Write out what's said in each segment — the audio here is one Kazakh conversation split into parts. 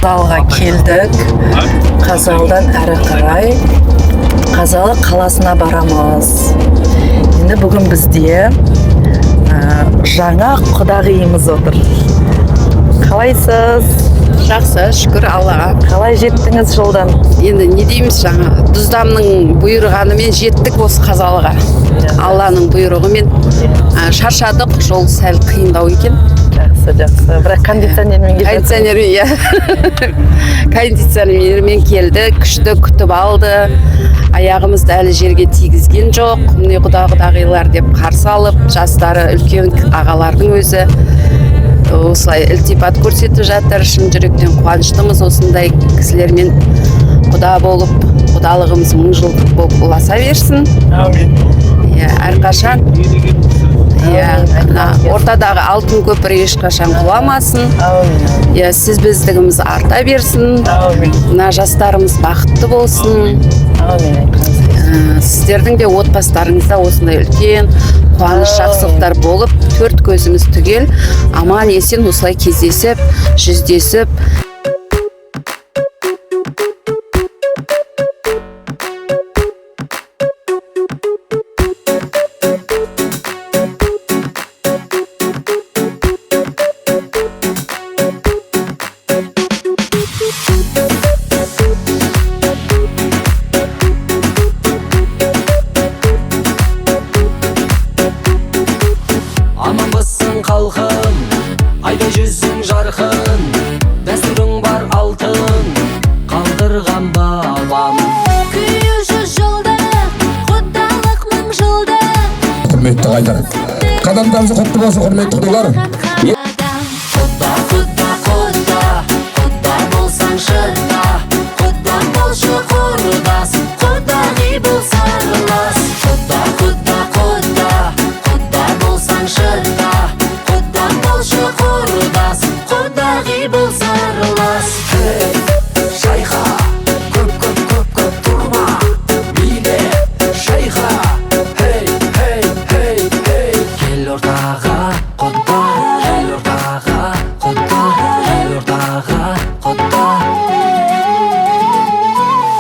Қазалыға келдік. Қазалыдан әрі қарай Қазалы қаласына барамыз. Енді бүгін бізде жаңа құдағиымыз отыр. Қалайсыз? Жақсы, шүкір Аллаға. Қалай жеттіңіз жолдан? Енді не дейміз, жаңа Дуздамның бұйырғанымен жеттік осы Қазалыға. Алланың бұйрығымен шаршадық, жол сәл қиындау екен. Жақсы. Бірақ кондиционермен келдік. Кондиционермен келдік, күшті күтіп алды. Аяғымызды әлі жерге тигізген жоқ. Міне құдағилар деп қарсы алып, жастары үлкен ағалардың өзі осылай ілтипат көрсетіп жатыр. Шын жүректен қуаныштымыз осындай кісілермен құда болып, құдалығымыз мың жылдық болып ұласа берсін. Әумин. Әрқашан ортадағы алтын көпір ешқашан құламасын. Сіз біздігіміз арта берсін. Мына жастарымыз бақытты болсын. Сіздердің де отбасыларыңызда осындай үлкен қуаныш жақсылықтар болып, төрт көзіміз түгел аман есен осылай кездесіп, жүздесіп. Халқым, айда жүзің жарқын, дәстүрің бар алтын, қалдырған бабам. Күйі 100 жылдық, құдалық 1000 жылдық. Құрметті қайдар, қадамдарыңыз құтты болсын, құрметті құдалар. Құда болсаң шыда, құда болшы құрдас, құдағи бол сарылас. Құда болсаң шыда, құрдас, құдағи бол сарылас. Шайха, көп тұрма, биле, шайха, хей. Кел ортаға, құда, кел ортаға, құда, кел ортаға, құда.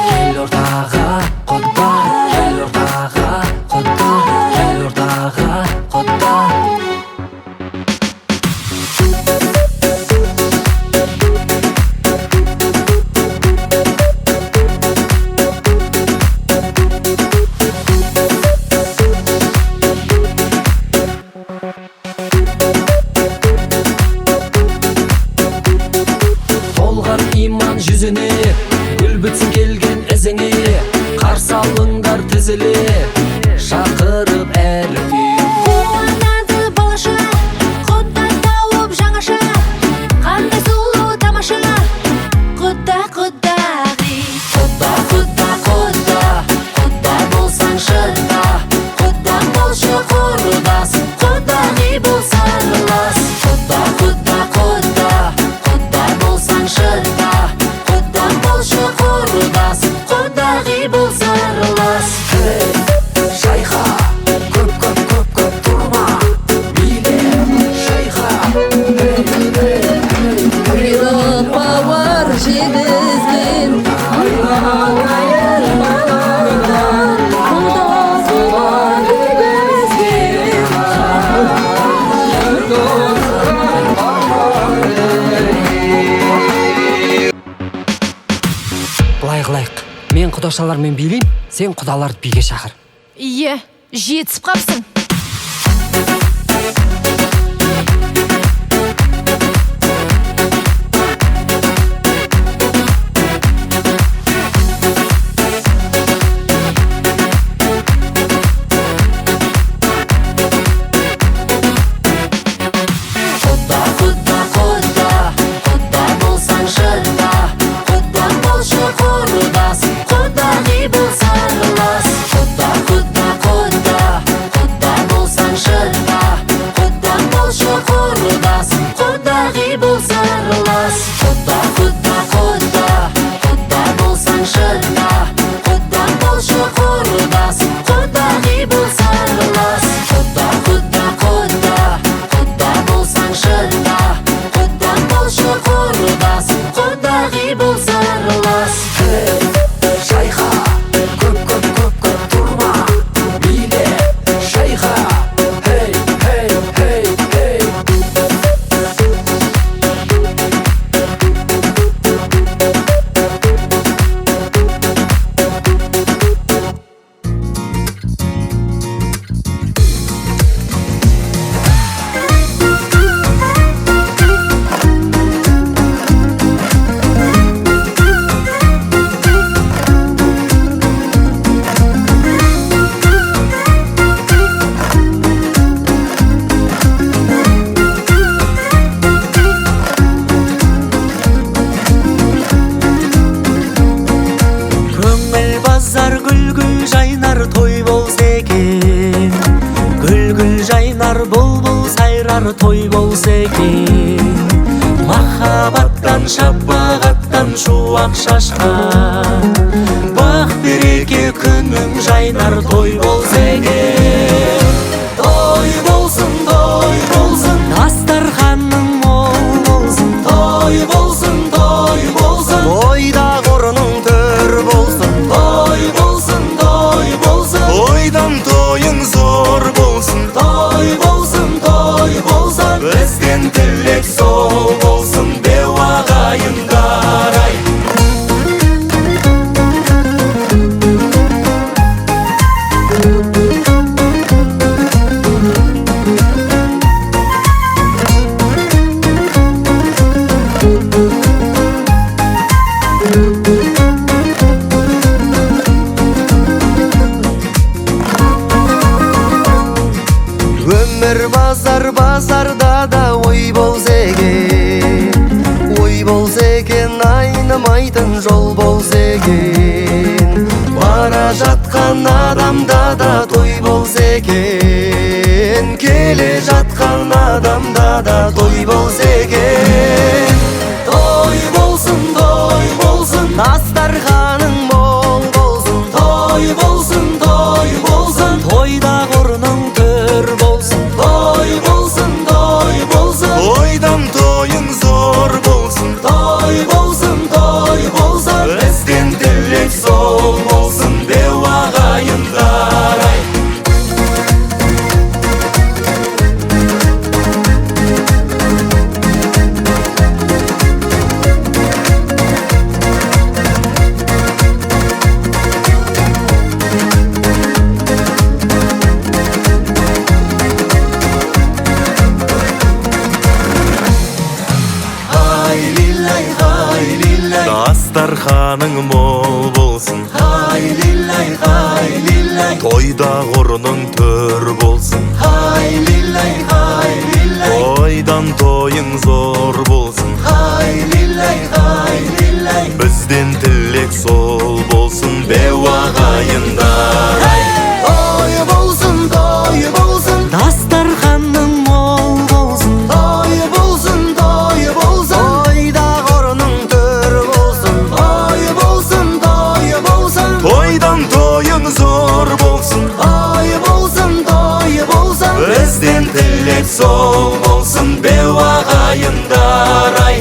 Кел ортаға, құда, кел ортаға, құда, кел ортаға, құда. Толған иман жүзіне, гүл бітсін келген ізіңе, қарсы алыңдар тізіле, шақырып әр үй. Қуанады балаша, құда тауып жаңаша, қандай сұлу тамаша, құдағи. Құда болсаң шыда, құда болшы құрдас, құдағи бол сарылас. Құда болсаң шыда, құда болшы құрдас, құдағи бол сарылас. Шайха, көп тұрма, биле, шайха, Бұйрық бауыр жегізген, былай қылайық, мен құдашалармен билейм, сен құдаларды биге шақыр. Ие, жетісіп қапсың. Құда болсаң шыда, құда болшы құрдас, құдағи бол сарылас. Құда той болса екен. Махаббаттан, шапағаттан шуақ шашқан, бақ береке күнің жайнар той болса екен. Той болсын, дастарханың мол болсын. Той болсын, тойда ұрының төр болсын. Той болсын, тойдан тойың зор болсын. Той болсын, бізден тілек сол болсын. Беу ағайындар ай. Өмір базар, базарда да ой болса екен. Ой болса екен, айнымайтын жол болса екен. Бара жатқан адамда да той болса екен. Келе жатқан адамда да той болса екен. Той болсын, дастарханың мол болсын. Той болсын, тойда ұрының төр болсын. Той болсын, тойдан тойың зор болсын. Той болсын, бізден тілек сол болсын. Беу ағайындар ай. Дастарханың мол болсын. Тойда ұрының төр болсын. Тойдан тойың зор болсын. Бізден тілек сол болсын. Беу ағайындар ай. Той болсын, дастарханың мол болсын. Той болсын, тойда ұрының төр болсын. Той болсын, тойдан тойың зор болсын. Той болсын, бізден тілек сол болсын. Беу ағайындар ай.